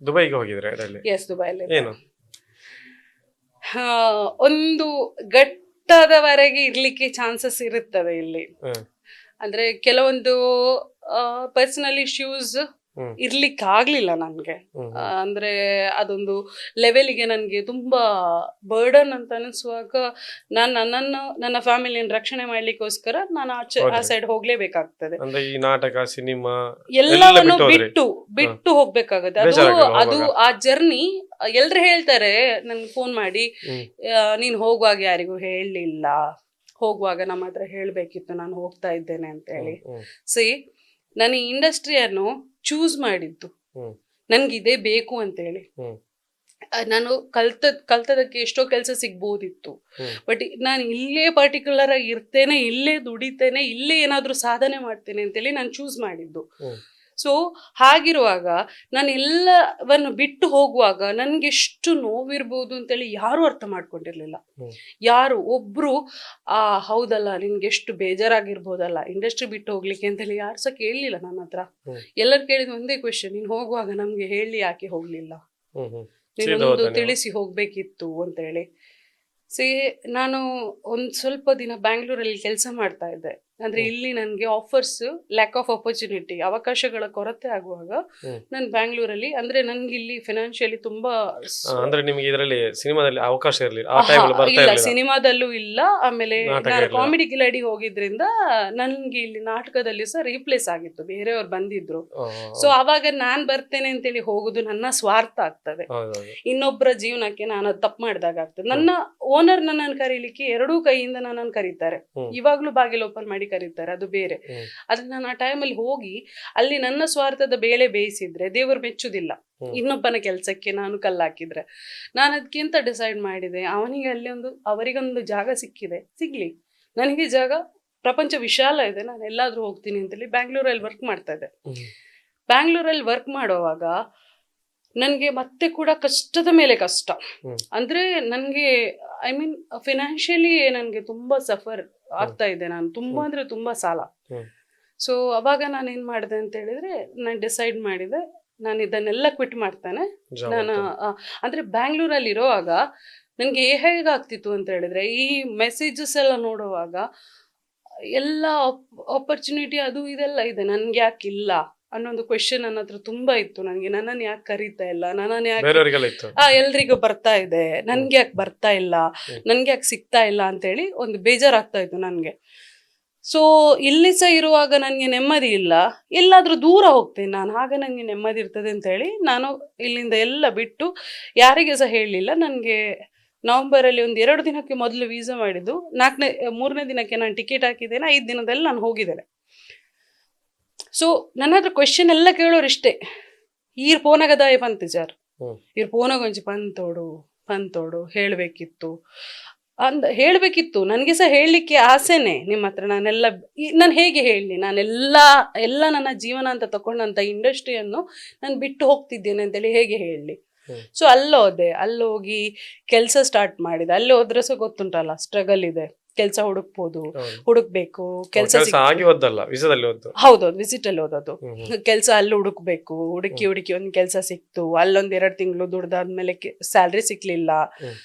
ದುಬೈಗೆ ಹೋಗಿದ್ರೆ ಅದರಲ್ಲಿ ಎಸ್, ದುಬೈಲಿ ಏನು? ಒಂದು ಘಟ್ಟದವರೆಗೆ ಇರ್ಲಿಕ್ಕೆ ಚಾನ್ಸಸ್ ಇರುತ್ತದೆ ಇಲ್ಲಿ. ಹ್ಮ್. ಅಂದ್ರೆ ಕೆಲವೊಂದು ಪರ್ಸನಲ್ ಇಶ್ಯೂಸ್ ಹ್ಮ್. ಇರ್ಲಿಕ್ಕೆ ಆಗ್ಲಿಲ್ಲ ನನ್ಗೆ. ಹ್ಮ್. ಅಂದ್ರೆ ಅದೊಂದು ಲೆವೆಲ್ಗೆ ನನ್ಗೆ ತುಂಬಾ ಬರ್ಡನ್ ಅಂತ ಅನಿಸುವಾಗ ನಾನು ನನ್ನನ್ನು ನನ್ನ ಫ್ಯಾಮಿಲಿಯನ್ನು ರಕ್ಷಣೆ ಮಾಡ್ಲಿಕ್ಕೋಸ್ಕರ ನಾನು ಆ ಸೈಡ್ ಹೋಗ್ಲೇಬೇಕಾಗ್ತದೆ. ಅಂದ್ರೆ ಈ ನಾಟಕ, ಸಿನಿಮಾ ಎಲ್ಲವನ್ನು ಬಿಟ್ಟು ಹೋಗ್ಬೇಕಾಗುತ್ತೆ. ಅದು ಆ ಜರ್ನಿ ಎಲ್ರು ಹೇಳ್ತಾರೆ ನನ್ಗೆ ಫೋನ್ ಮಾಡಿ, ನೀನ್ ಹೋಗುವಾಗ ಯಾರಿಗೂ ಹೇಳಲಿಲ್ಲ, ಹೋಗುವಾಗ ನಮ್ಮ ಹತ್ರ ಹೇಳ್ಬೇಕಿತ್ತು, ನಾನು ಹೋಗ್ತಾ ಇದ್ದೇನೆ ಅಂತ ಹೇಳಿ. ಸಿ, ನಾನು ಈ ಇಂಡಸ್ಟ್ರಿಯನ್ನು ಚೂಸ್ ಮಾಡಿದ್ದು ನನ್ಗಿದೇ ಬೇಕು ಅಂತ ಹೇಳಿ. ನಾನು ಕಲ್ತದಕ್ಕೆ ಎಷ್ಟೋ ಕೆಲಸ ಸಿಗ್ಬೋದಿತ್ತು, ಬಟ್ ನಾನು ಇಲ್ಲೇ ಪರ್ಟಿಕ್ಯುಲರ್ ಆಗಿ ಇರ್ತೇನೆ, ಇಲ್ಲೇ ದುಡಿತೇನೆ, ಇಲ್ಲೇ ಏನಾದ್ರೂ ಸಾಧನೆ ಮಾಡ್ತೇನೆ ಅಂತೇಳಿ ನಾನು ಚೂಸ್ ಮಾಡಿದ್ದು. ಸೊ ಹಾಗಿರುವಾಗ ನಾನು ಎಲ್ಲವನ್ನು ಬಿಟ್ಟು ಹೋಗುವಾಗ ನನ್ಗೆಷ್ಟು ನೋವಿರ್ಬೋದು ಅಂತೇಳಿ ಯಾರು ಅರ್ಥ ಮಾಡ್ಕೊಂಡಿರ್ಲಿಲ್ಲ. ಯಾರು ಒಬ್ರು ಹೌದಲ್ಲ ನಿನ್ಗೆ ಎಷ್ಟು ಬೇಜಾರಾಗಿರ್ಬೋದಲ್ಲ ಇಂಡಸ್ಟ್ರಿ ಬಿಟ್ಟು ಹೋಗ್ಲಿಕ್ಕೆ ಅಂತೇಳಿ ಯಾರು ಸಹ ಕೇಳಲಿಲ್ಲ ನನ್ನ ಹತ್ರ. ಎಲ್ಲರೂ ಕೇಳಿದ ಒಂದೇ ಕ್ವೆಶನ್, ನೀನ್ ಹೋಗುವಾಗ ನಮ್ಗೆ ಹೇಳಿ ಯಾಕೆ ಹೋಗ್ಲಿಲ್ಲ, ನೀನೊಂದು ತಿಳಿಸಿ ಹೋಗ್ಬೇಕಿತ್ತು ಅಂತ ಹೇಳಿ. ನಾನು ಒಂದ್ ಸ್ವಲ್ಪ ದಿನ ಬ್ಯಾಂಗ್ಳೂರಲ್ಲಿ ಕೆಲಸ ಮಾಡ್ತಾ ಇದ್ದೆ. ಅಂದ್ರೆ ಇಲ್ಲಿ ನನ್ಗೆ ಆಫರ್ಸ್, ಲ್ಯಾಕ್ ಆಫ್ ಆಪರ್ಚುನಿಟಿ, ಅವಕಾಶಗಳ ಕೊರತೆ ಆಗುವಾಗ ನಾನು ಬ್ಯಾಂಗ್ಳೂರಲ್ಲಿ, ಅಂದ್ರೆ ನನ್ಗೆ ಇಲ್ಲಿ ಫೈನಾನ್ಷಿಯಲಿ ತುಂಬಾ, ಅಂದ್ರೆ ನಿಮಗೆ ಇದರಲ್ಲಿ ಸಿನಿಮಾದಲ್ಲಿ ಅವಕಾಶ ಇರಲಿಲ್ಲ, ಇಲ್ಲ ಸಿನಿಮಾದಲ್ಲೂ ಇಲ್ಲ. ಆಮೇಲೆ ನಾನು ಕಾಮಿಡಿ ಗಿಲಾಡಿ ಹೋಗಿದ್ರಿಂದ ನನ್ಗೆ ಇಲ್ಲಿ ನಾಟಕದಲ್ಲಿ ಸಹ ರೀಪ್ಲೇಸ್ ಆಗಿತ್ತು, ಬೇರೆಯವ್ರು ಬಂದಿದ್ರು. ಸೊ ಅವಾಗ ನಾನ್ ಬರ್ತೇನೆ ಅಂತೇಳಿ ಹೋಗುದು ನನ್ನ ಸ್ವಾರ್ಥ ಆಗ್ತದೆ, ಇನ್ನೊಬ್ಬರ ಜೀವನಕ್ಕೆ ನಾನು ತಪ್ಪು ಮಾಡಿದಾಗ ಆಗ್ತದೆ. ನನ್ನ ಓನರ್ ನನ್ನನ್ನು ಕರೀಲಿಕ್ಕೆ ಎರಡೂ ಕೈಯಿಂದ ನನ್ನನ್ನು ಕರೀತಾರೆ, ಇವಾಗ್ಲೂ ಬಾಗಿಲು ಓಪನ್ ಮಾಡಿ ಕರೀತಾರೆ, ಅದು ಬೇರೆ. ಆದ್ರೆ ನಾನು ಆ ಟೈಮಲ್ಲಿ ಹೋಗಿ ಅಲ್ಲಿ ನನ್ನ ಸ್ವಾರ್ಥದ ಬೇಳೆ ಬೇಯಿಸಿದ್ರೆ ದೇವರು ಮೆಚ್ಚುದಿಲ್ಲ. ಇನ್ನೊಬ್ಬನ ಕೆಲ್ಸಕ್ಕೆ ನಾನು ಕಲ್ಲಾಕಿದ್ರೆ ನಾನು ಅದಕ್ಕಿಂತ ಡಿಸೈಡ್ ಮಾಡಿದೆ, ಅವನಿಗೆ ಅಲ್ಲಿ ಅವರಿಗೊಂದು ಜಾಗ ಸಿಗ್ಲಿ, ನನಗೆ ಜಾಗ, ಪ್ರಪಂಚ ವಿಶಾಲ ಇದೆ, ನಾನು ಎಲ್ಲಾದ್ರೂ ಹೋಗ್ತೀನಿ ಅಂತೇಳಿ ಬ್ಯಾಂಗ್ಳೂರಲ್ಲಿ ವರ್ಕ್ ಮಾಡ್ತಾ ಇದ್ದೆ. ಬ್ಯಾಂಗ್ಳೂರಲ್ಲಿ ವರ್ಕ್ ಮಾಡುವಾಗ ನನ್ಗೆ ಮತ್ತೆ ಕೂಡ ಕಷ್ಟದ ಮೇಲೆ ಕಷ್ಟ. ಅಂದ್ರೆ ನನ್ಗೆ ಫೈನಾನ್ಷಿಯಲಿ ನನ್ಗೆ ತುಂಬಾ ಸಫರ್ ಆಗ್ತಾ ಇದೆ, ನಾನು ತುಂಬಾ ಅಂದ್ರೆ ತುಂಬಾ ಸಾಲ. ಸೊ ಅವಾಗ ನಾನು ಏನ್ ಮಾಡಿದೆ ಅಂತ ಹೇಳಿದ್ರೆ, ನಾನು ಡಿಸೈಡ್ ಮಾಡಿದೆ ನಾನು ಇದನ್ನೆಲ್ಲ ಕ್ವಿಟ್ ಮಾಡ್ತಾನೆ. ನಾನು ಅಂದ್ರೆ ಬ್ಯಾಂಗ್ಳೂರಲ್ಲಿ ಇರೋವಾಗ ನನ್ಗೆ ಹೇಗಾಗ್ತಿತ್ತು ಅಂತ ಹೇಳಿದ್ರೆ, ಈ ಮೆಸೇಜಸ್ ಎಲ್ಲ ನೋಡುವಾಗ ಎಲ್ಲ ಆಪರ್ಚುನಿಟಿ ಅದು ಇದೆಲ್ಲ ಇದೆ, ನನ್ಗೆ ಯಾಕಿಲ್ಲ ಅನ್ನೊಂದು ಕ್ವೆಶನ್ ನನ್ನ ಹತ್ರ ತುಂಬಾ ಇತ್ತು. ನನಗೆ ನನ್ನನ್ನು ಯಾಕೆ ಕರೀತಾ ಇಲ್ಲ, ನನ್ನನ್ನು ಯಾಕೆ ಎಲ್ರಿಗೂ ಬರ್ತಾ ಇದೆ, ನನ್ಗೆ ಯಾಕೆ ಬರ್ತಾ ಇಲ್ಲ, ನನ್ಗೆ ಯಾಕೆ ಸಿಗ್ತಾ ಇಲ್ಲ ಅಂತೇಳಿ ಒಂದು ಬೇಜಾರಾಗ್ತಾ ಇತ್ತು ನನ್ಗೆ. ಸೊ ಇಲ್ಲಿ ಸಹ ಇರುವಾಗ ನನಗೆ ನೆಮ್ಮದಿ ಇಲ್ಲ, ಎಲ್ಲಾದ್ರೂ ದೂರ ಹೋಗ್ತೇನೆ ನಾನು, ಆಗ ನನಗೆ ನೆಮ್ಮದಿ ಇರ್ತದೆ ಅಂತ ಹೇಳಿ ನಾನು ಇಲ್ಲಿಂದ ಎಲ್ಲ ಬಿಟ್ಟು ಯಾರಿಗೆ ಸಹ ಹೇಳಲಿಲ್ಲ. ನನಗೆ ನವೆಂಬರಲ್ಲಿ 2 ದಿನಕ್ಕೆ ಮೊದಲು ವೀಸಾ ಮಾಡಿದ್ದು, 3ನೇ ದಿನಕ್ಕೆ ನಾನು ಟಿಕೆಟ್ ಹಾಕಿದ್ದೇನೆ, 5 ದಿನದಲ್ಲಿ ನಾನು ಹೋಗಿದ್ದೇನೆ. ಸೊ ನನ್ನ ಹತ್ರ ಕ್ವೆಶನ್ ಎಲ್ಲ ಕೇಳೋರು ಇಷ್ಟೇ, ಈರ್ ಪೋನಗದಾಯ ಪಂತಿಜಾರ್, ಈರ್ ಪೋನಗೊಂಚಿ ಪಂತೋಡು ಹೇಳ್ಬೇಕಿತ್ತು ನನಗೆ ಸಹ ಹೇಳಲಿಕ್ಕೆ ಆಸೆನೆ ನಿಮ್ಮ ಹತ್ರ. ನಾನು ಹೇಗೆ ಹೇಳಲಿ, ನಾನೆಲ್ಲ ನನ್ನ ಜೀವನ ಅಂತ ತಕೊಂಡಂತ ಇಂಡಸ್ಟ್ರಿಯನ್ನು ನಾನು ಬಿಟ್ಟು ಹೋಗ್ತಿದ್ದೇನೆ ಅಂತೇಳಿ ಹೇಗೆ ಹೇಳಲಿ. ಸೊ ಅಲ್ಲೋಗಿ ಕೆಲಸ ಸ್ಟಾರ್ಟ್ ಮಾಡಿದೆ. ಅಲ್ಲಿ ಹೋದ್ರೆ ಸಹ ಗೊತ್ತುಂಟಲ್ಲ, ಸ್ಟ್ರಗಲ್ ಇದೆ, ಕೆಲಸ ಹುಡುಕ್ಬೇಕು, ಕೆಲಸ ಹೌದೌದು, ವಿಸಿಟ್ ಅಲ್ಲಿ ಓದೋದು, ಕೆಲಸ ಅಲ್ಲಿ ಹುಡುಕಿ ಒಂದು ಕೆಲಸ ಸಿಕ್ತು. ಅಲ್ಲೊಂದ್ 2 ತಿಂಗಳು ದುಡ್ದಾದ್ಮೇಲೆ ಸ್ಯಾಲ್ರಿ ಸಿಕ್ಲಿಲ್ಲ,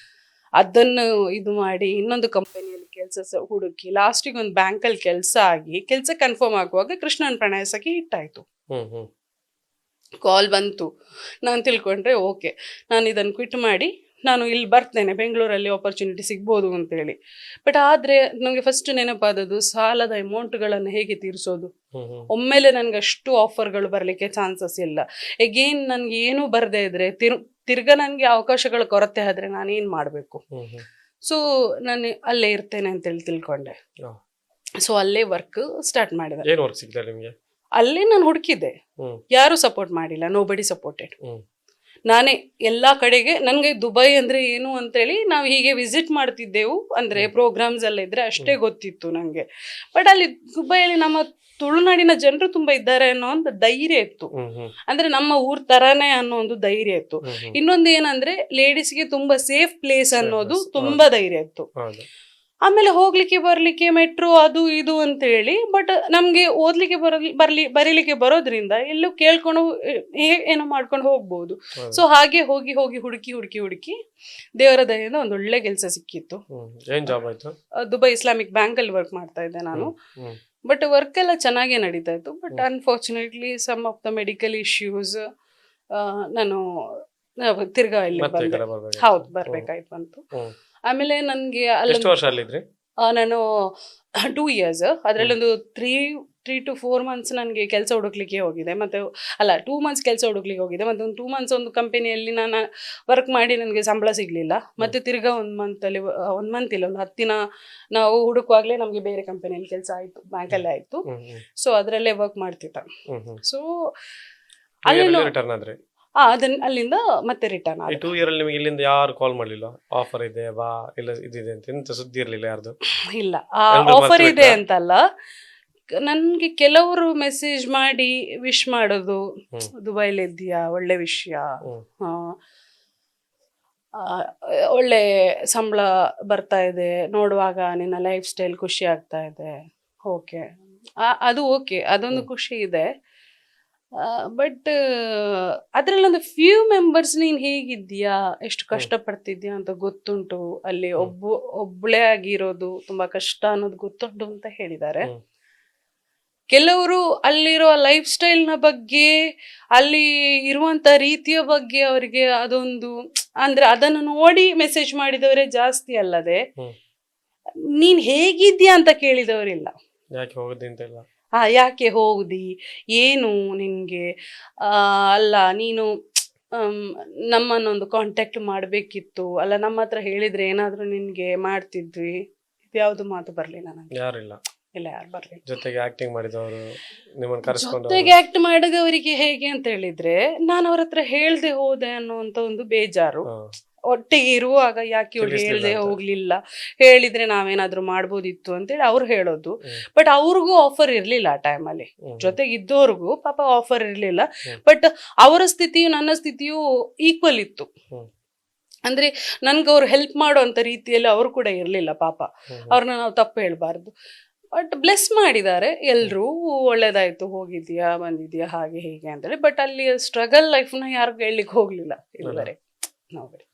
ಅದನ್ನು ಇದು ಮಾಡಿ ಇನ್ನೊಂದು ಕಂಪನಿಯಲ್ಲಿ ಕೆಲಸ ಹುಡುಕಿ ಲಾಸ್ಟಿಗೆ ಒಂದು ಬ್ಯಾಂಕಲ್ಲಿ ಕೆಲಸ ಆಗಿ, ಕೆಲಸ ಕನ್ಫರ್ಮ್ ಆಗುವಾಗ ಕೃಷ್ಣನ್ ಪ್ರಣಯ ಸಖಿ ಹಿಟ್ ಆಯ್ತು. ಕಾಲ್ ಬಂತು, ನಾನು ತಿಳ್ಕೊಂಡ್ರೆ ಓಕೆ, ನಾನು ಇದನ್ನು ಕ್ವಿಟ್ ಮಾಡಿ ನಾನು ಇಲ್ಲಿ ಬರ್ತೇನೆ, ಬೆಂಗಳೂರಲ್ಲಿ ಆಪರ್ಚುನಿಟಿ ಸಿಗ್ಬೋದು ಅಂತೇಳಿ. ಬಟ್ ಆದ್ರೆ ನಮಗೆ ಫಸ್ಟ್ ನೆನಪಾದದ್ದು ಸಾಲದ ಅಮೌಂಟ್ಗಳನ್ನು ಹೇಗೆ ತೀರಿಸೋದು. ಒಮ್ಮೆಲೆ ನನ್ಗೆ ಅಷ್ಟು ಆಫರ್ಗಳು ಬರ್ಲಿಕ್ಕೆ ಚಾನ್ಸಸ್ ಇಲ್ಲ. ಎಗೇನ್ ನನ್ಗೆ ಏನೂ ಬರದೇ ಇದ್ರೆ ತಿರ್ಗಾ ನನ್ಗೆ ಅವಕಾಶಗಳ ಕೊರತೆ ಆದ್ರೆ ನಾನು ಏನ್ ಮಾಡ್ಬೇಕು. ಸೊ ನಾನು ಅಲ್ಲೇ ಇರ್ತೇನೆ ಅಂತೇಳಿ ತಿಳ್ಕೊಂಡೆ. ಸೊ ಅಲ್ಲೇ ವರ್ಕ್ ಸ್ಟಾರ್ಟ್ ಮಾಡಿದೆ. ಅಲ್ಲೇ ನಾನು ಹುಡುಕಿದ್ದೆ, ಯಾರು ಸಪೋರ್ಟ್ ಮಾಡಿಲ್ಲ, ನೋಬಡಿ ಸಪೋರ್ಟೆಡ್. ನಾನೇ ಎಲ್ಲಾ ಕಡೆಗೆ, ನನ್ಗೆ ದುಬೈ ಅಂದ್ರೆ ಏನು ಅಂತೇಳಿ ನಾವು ಹೀಗೆ ವಿಸಿಟ್ ಮಾಡ್ತಿದ್ದೆವು, ಅಂದ್ರೆ ಪ್ರೋಗ್ರಾಮ್ಸ್ ಎಲ್ಲ ಇದ್ರೆ ಅಷ್ಟೇ ಗೊತ್ತಿತ್ತು ನಂಗೆ. ಬಟ್ ಅಲ್ಲಿ ದುಬೈಯಲ್ಲಿ ನಮ್ಮ ತುಳುನಾಡಿನ ಜನರು ತುಂಬಾ ಇದ್ದಾರೆ ಅನ್ನೋ ಒಂದು ಧೈರ್ಯ ಇತ್ತು, ಅಂದ್ರೆ ನಮ್ಮ ಊರ್ ತರಾನೇ ಅನ್ನೋ ಒಂದು ಧೈರ್ಯ ಇತ್ತು. ಇನ್ನೊಂದು ಏನಂದ್ರೆ ಲೇಡೀಸ್ಗೆ ತುಂಬಾ ಸೇಫ್ ಪ್ಲೇಸ್ ಅನ್ನೋದು ತುಂಬಾ ಧೈರ್ಯ ಇತ್ತು. ಆಮೇಲೆ ಹೋಗ್ಲಿಕ್ಕೆ ಬರ್ಲಿಕ್ಕೆ ಮೆಟ್ರೋ ಅದು ಇದು ಅಂತ ಹೇಳಿ, ಬಟ್ ನಮ್ಗೆ ಓದ್ಲಿಕ್ಕೆ ಬರೀಲಿಕ್ಕೆ ಬರೋದ್ರಿಂದ ಎಲ್ಲೂ ಕೇಳ್ಕೊಂಡು ಏನೋ ಮಾಡ್ಕೊಂಡು ಹೋಗ್ಬೋದು. ಸೊ ಹಾಗೆ ಹೋಗಿ ಹೋಗಿ ಹುಡುಕಿ ದೇವರ ದಯೆಯಿಂದ ಒಂದು ಒಳ್ಳೆ ಕೆಲಸ ಸಿಕ್ಕಿತ್ತು. ಏನ್ ಜಾಬ್ ಆಯ್ತು? ದುಬೈ ಇಸ್ಲಾಮಿಕ್ ಬ್ಯಾಂಕ್ ಅಲ್ಲಿ ವರ್ಕ್ ಮಾಡ್ತಾ ಇದ್ದೆ ನಾನು. ಬಟ್ ವರ್ಕ್ ಎಲ್ಲ ಚೆನ್ನಾಗೇ ನಡೀತಾ ಇತ್ತು. But unfortunately some of the medical issues ನಾನು ತಿರ್ಗಾ ಇಲ್ಲಿ ಬಂದೆ. ಹೌದು, ಬರ್ಬೇಕಾಯ್ತು ಬಂತು. ಆಮೇಲೆ ನನ್ಗೆ ಎಷ್ಟು ವರ್ಷ ಅಲ್ಲಿದ್ರಿ? ನಾನು 2 years, ಅದರಲ್ಲೊಂದು 3 to 4 months ನನಗೆ ಕೆಲಸ ಹುಡುಕ್ಲಿಕ್ಕೆ ಹೋಗಿದೆ. ಮತ್ತೆ 2 months ಕೆಲಸ ಹುಡುಕ್ಲಿಕ್ಕೆ ಹೋಗಿದೆ. ಮತ್ತೆ ಒಂದು 2 months ಒಂದು ಕಂಪನಿಯಲ್ಲಿ ನಾನು ವರ್ಕ್ ಮಾಡಿ ನನಗೆ ಸಂಬಳ ಸಿಗ್ಲಿಲ್ಲ. ಮತ್ತೆ ತಿರ್ಗಾ 1 month ಅಲ್ಲಿ 1 month ಇಲ್ಲ, ಒಂದು 10 ದಿನ ನಾವು ಹುಡುಕುವಾಗಲೇ ನಮಗೆ ಬೇರೆ ಕಂಪನಿಯಲ್ಲಿ ಕೆಲಸ ಆಯ್ತು, ಬ್ಯಾಂಕಲ್ಲೇ ಆಯ್ತು. ಸೊ ಅದರಲ್ಲೇ ವರ್ಕ್ ಮಾಡ್ತಿದ್ದ. ಸೊ ಅಲ್ಲಿ ಅಲ್ಲಿಂದ ಮತ್ತೆ ರಿಟರ್ನ್ ಆದ. 2 year ಅಲ್ಲಿ ನಿಮಗೆ ಇಲ್ಲಿಂದ ಯಾರು ಕಾಲ್ ಮಾಡಲಿಲ್ಲ ಆಫರ್ ಇದೆ ಬಾ ಇಲ್ಲ ಇದಿದೆ ಅಂತ? ಎಂತ ಸುದ್ದಿ ಇರಲಿಲ್ಲ ಯಾರ್ದು? ಇಲ್ಲ, ಆಫರ್ ಇದೆ ಅಂತಲ್ಲ, ನನ್ಗೆ ಕೆಲವರು ಮೆಸೇಜ್ ಮಾಡಿ ವಿಶ್ ಮಾಡೋದು, ದುಬೈಲಿ ಇದ್ದೀಯಾ, ಒಳ್ಳೆ ವಿಷಯ, ಒಳ್ಳೆ ಸಂಬಳ ಬರ್ತಾ ಇದೆ, ನೋಡುವಾಗ ನಿನ್ನ ಲೈಫ್ ಸ್ಟೈಲ್ ಖುಷಿ ಆಗ್ತಾ ಇದೆ. ಓಕೆ, ಅದು ಓಕೆ, ಅದೊಂದು ಖುಷಿ ಇದೆ. ಬಟ್ ಅದರಲ್ಲೊಂದು ಫ್ಯೂ ಮೆಂಬರ್ಸ್ ನೀನು ಹೇಗಿದ್ದೀಯಾ, ಎಷ್ಟು ಕಷ್ಟಪಡ್ತಿದ್ಯಾ ಅಂತ ಗೊತ್ತುಂಟು, ಅಲ್ಲಿ ಒಬ್ಬಳೇ ಆಗಿರೋದು ತುಂಬಾ ಕಷ್ಟ ಅನ್ನೋದು ಗೊತ್ತುಂಟು ಅಂತ ಹೇಳಿದ್ದಾರೆ. ಕೆಲವರು ಅಲ್ಲಿರೋ ಲೈಫ್ ಸ್ಟೈಲ್ನ ಬಗ್ಗೆ, ಅಲ್ಲಿ ಇರುವಂತ ರೀತಿಯ ಬಗ್ಗೆ ಅವರಿಗೆ ಅದೊಂದು ಅಂದ್ರೆ ಅದನ್ನು ನೋಡಿ ಮೆಸೇಜ್ ಮಾಡಿದವರೇ ಜಾಸ್ತಿ ಅಲ್ಲದೆ ನೀನ್ ಹೇಗಿದ್ಯಾ ಅಂತ ಕೇಳಿದವರಿಲ್ಲ. ಯಾಕೆ ಹೋಗೋದಿಂತೆಲ್ಲ ಯಾಕೆ ಹೋಗುದಿ, ಏನು ನಿನ್ಗೆ, ಅಲ್ಲ ನೀನು ನಮ್ಮನ್ನೊಂದು ಕಾಂಟ್ಯಾಕ್ಟ್ ಮಾಡಬೇಕಿತ್ತು, ಅಲ್ಲ ನಮ್ಮ ಹತ್ರ ಹೇಳಿದ್ರೆ ಏನಾದ್ರೂ ನಿನ್ಗೆ ಮಾಡ್ತಿದ್ವಿ. ಇದ್ಯಾವುದು ಮಾತು ಬರ್ಲಿಲ್ಲ ನನಗೆ. ಯಾರಿಲ್ಲ? ಇಲ್ಲ, ಯಾರು ಬರ್ಲಿಲ್ಲ. ಜೊತೆಗೆ ಆಕ್ಟಿಂಗ್ ಮಾಡಿದವರು, ನಿಮ್ಮನ್ನು ಕರೆಸ್ಕೊಂಡು ಜೊತೆಗೆ ಆಕ್ಟ್ ಮಾಡಿದವರಿಗೆ ಹೇಗೆ ಅಂತ ಹೇಳಿದ್ರೆ, ನಾನು ಅವ್ರ ಹತ್ರ ಹೇಳ್ದೆ ಹೋದೆ ಅನ್ನುವಂತ ಒಂದು ಬೇಜಾರು. ಒಟ್ಟಿಗೆ ಇರುವಾಗ ಯಾಕೆ ಇವ್ಳು ಹೇಳ್ದೆ ಹೋಗ್ಲಿಲ್ಲ, ಹೇಳಿದ್ರೆ ನಾವೇನಾದ್ರೂ ಮಾಡ್ಬೋದಿತ್ತು ಅಂತೇಳಿ ಅವ್ರು ಹೇಳೋದು. ಬಟ್ ಅವ್ರಿಗೂ ಆಫರ್ ಇರ್ಲಿಲ್ಲ ಆ ಟೈಮಲ್ಲಿ, ಜೊತೆಗೆ ಇದ್ದವ್ರಿಗೂ ಪಾಪ ಆಫರ್ ಇರ್ಲಿಲ್ಲ. ಬಟ್ ಅವರ ಸ್ಥಿತಿಯು ನನ್ನ ಸ್ಥಿತಿಯು ಈಕ್ವಲ್ ಇತ್ತು. ಅಂದ್ರೆ ನನ್ಗೆ ಅವ್ರು ಹೆಲ್ಪ್ ಮಾಡುವಂತ ರೀತಿಯಲ್ಲಿ ಅವರು ಕೂಡ ಇರ್ಲಿಲ್ಲ ಪಾಪ. ಅವ್ರನ್ನ ನಾವು ತಪ್ಪು ಹೇಳ್ಬಾರ್ದು. ಬಟ್ ಬ್ಲೆಸ್ ಮಾಡಿದ್ದಾರೆ ಎಲ್ರೂ, ಒಳ್ಳೇದಾಯ್ತು, ಹೋಗಿದ್ಯಾ ಬಂದಿದ್ಯಾ ಹಾಗೆ ಹೀಗೆ ಅಂತೇಳಿ. ಬಟ್ ಅಲ್ಲಿ ಸ್ಟ್ರಗಲ್ ಲೈಫ್ನ ಯಾರಿಗೂ ಹೇಳಲಿಕ್ಕೆ ಹೋಗ್ಲಿಲ್ಲ ಇದುವರೆಗೆ. ನೋಡಿ.